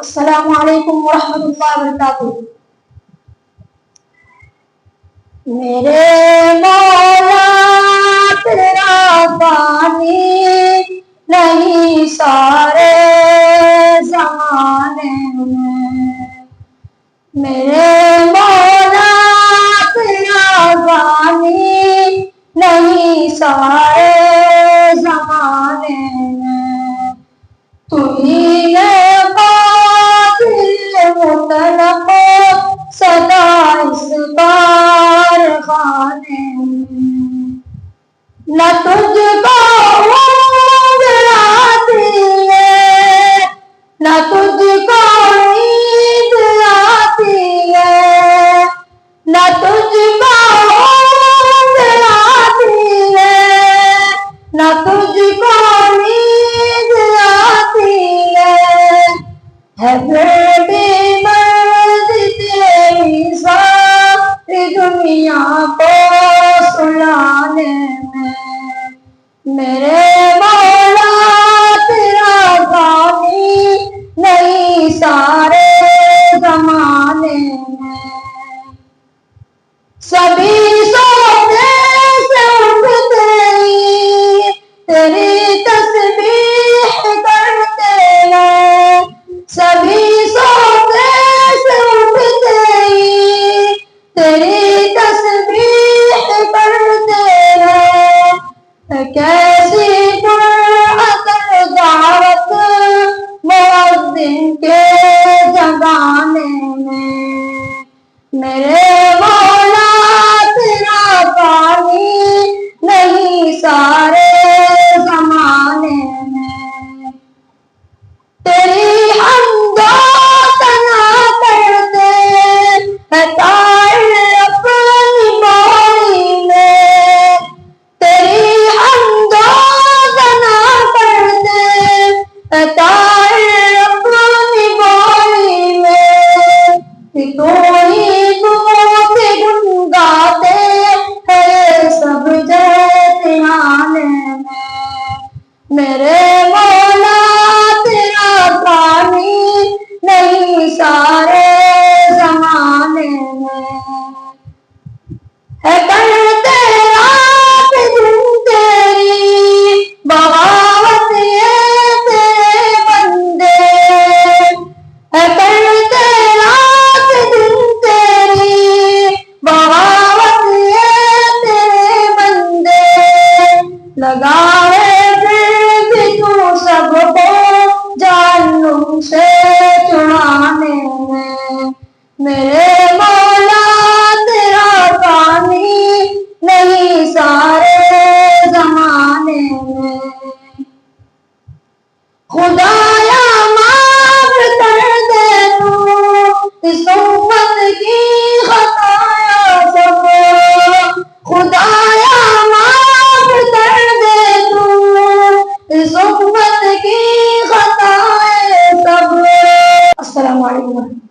السلام علیکم ورحمۃ اللہ وبرکاتہ۔ میرے مولا تیرا بانی نہیں سارے زمانے میں، میرے مولا تیرا بانی نہیں سارے زمانے میں، تو ہی مطلق صدا اس کارخانے میں، نہ تجھ کو اونگ آتی ہے نہ تجھ کو نیند آتی ہے، نہ تجھ کو اونگ آتی ہے نہ تجھ کو نیند آتی ہے بیٹی مرضی تیری ساری دنیا کو سلانے میں، میرے مولا تیرا بانی نہیں سارے زمانے میں، سبھی سوتے سے اٹھتے ہی تیری تسبیح کرتے ہیں، سبھی سوتے سے اٹھتے ہی تیری تسبیح کرتے ہیں، کیسی پراثر دعوت مؤذن کے جگانے میں، میرے مولا تیرا بانی نہیں سارے زمانے میں، تیری حمد و ثنا کرتے ہیں طائر اپنی باڑی میں، تیری حمد و ثنا کرتے ہیں طائر اپنی باڑی میں، تو ہی تم کے گن گاتے ہیں سب جہانے میں، میرے مولا تیرا بانی نہیں سارے زمانے میں، ہے کرتے رات دن تیری بغاوت یہ تیرے بندے، ہے کرتے رات دن تیری بغاوت یہ تیرے بندے، لگائے پھر بھی تو سب کو جہنم سے چھڑانے میں، میرے مولا تیرا بانی نہیں سارے زمانے میں، خدایا معاف کر دے تو اس امت کی خطایا سب، خدایا معاف کر دے تو اس امت کی خطائیں سب۔ السلام علیکم۔